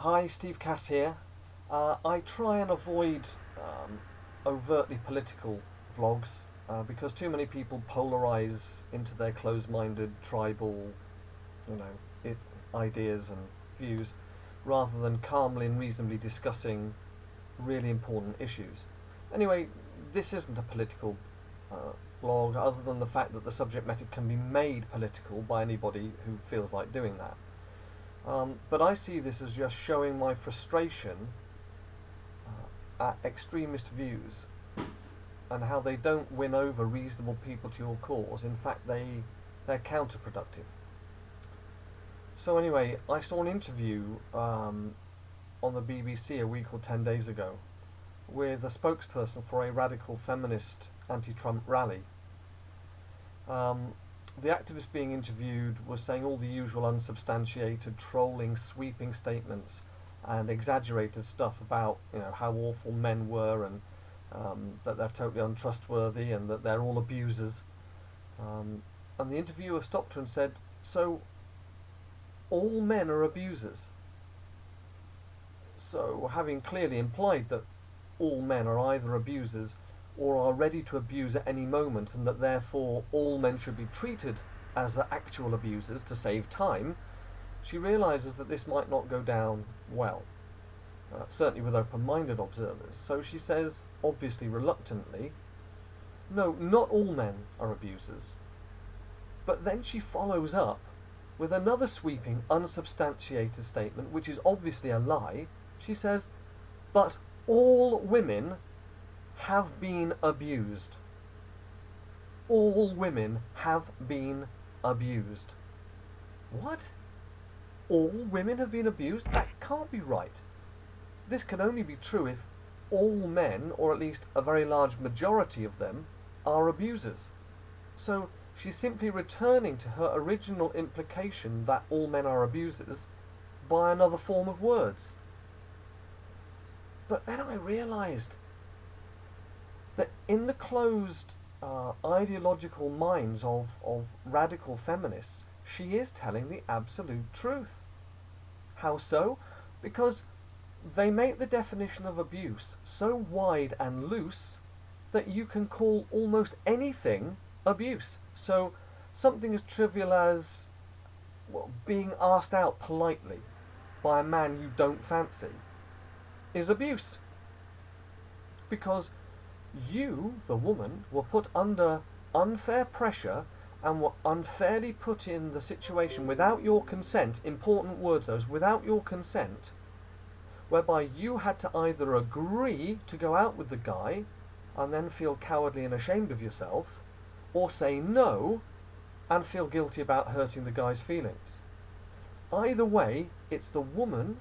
Hi, Steve Cass here. I try and avoid overtly political vlogs because too many people polarize into their closed-minded tribal, you know, it, ideas and views, rather than calmly and reasonably discussing really important issues. Anyway, this isn't a political vlog, other than the fact that the subject matter can be made political by anybody who feels like doing that. But I see this as just showing my frustration at extremist views and how they don't win over reasonable people to your cause. In fact, they're counterproductive. So anyway, I saw an interview on the BBC a week or 10 days ago with a spokesperson for a radical feminist anti-Trump rally. Um, the activist being interviewed was saying all the usual unsubstantiated, trolling, sweeping statements and exaggerated stuff about, how awful men were, and that they're totally untrustworthy and that they're all abusers. And the interviewer stopped her and said, "So all men are abusers?" So, having clearly implied that all men are either abusers or are ready to abuse at any moment, and that therefore all men should be treated as actual abusers to save time, she realises that this might not go down well, certainly with open-minded observers. So she says, obviously reluctantly, "No, not all men are abusers." But then she follows up with another sweeping, unsubstantiated statement, which is obviously a lie. She says, "But all women have been abused." All women have been abused. What? All women have been abused? That can't be right. This can only be true if all men, or at least a very large majority of them, are abusers. So she's simply returning to her original implication that all men are abusers by another form of words. But then I realised that in the closed ideological minds of radical feminists, she is telling the absolute truth. How so? Because they make the definition of abuse so wide and loose that you can call almost anything abuse. So something as trivial as, well, being asked out politely by a man you don't fancy is abuse. Because you, the woman, were put under unfair pressure and were unfairly put in the situation without your consent, important words those, without your consent, whereby you had to either agree to go out with the guy and then feel cowardly and ashamed of yourself, or say no and feel guilty about hurting the guy's feelings. Either way, it's the woman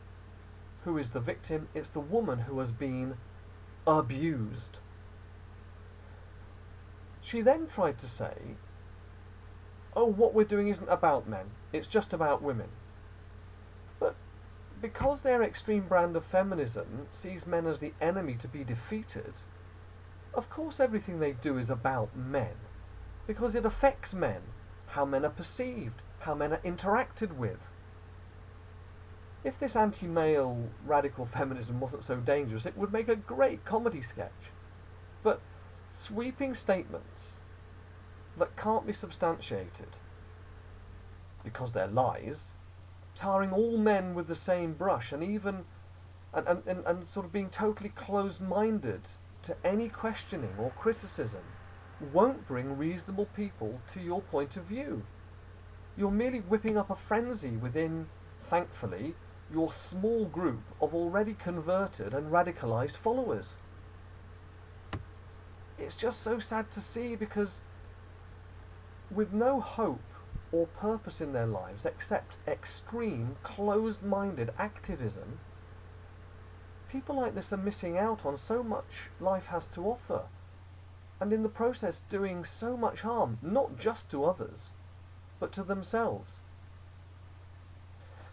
who is the victim, it's the woman who has been abused. She then tried to say, "Oh, what we're doing isn't about men, it's just about women." But because their extreme brand of feminism sees men as the enemy to be defeated, of course everything they do is about men, because it affects men, how men are perceived, how men are interacted with. If this anti-male radical feminism wasn't so dangerous, it would make a great comedy sketch. But sweeping statements that can't be substantiated because they're lies, tarring all men with the same brush, and even and sort of being totally closed-minded to any questioning or criticism, won't bring reasonable people to your point of view. You're merely whipping up a frenzy within, thankfully, your small group of already converted and radicalized followers. It's just so sad to see, because with no hope or purpose in their lives except extreme, closed-minded activism, people like this are missing out on so much life has to offer, and in the process doing so much harm, not just to others, but to themselves.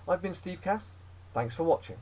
I've been Steve Cass. Thanks for watching.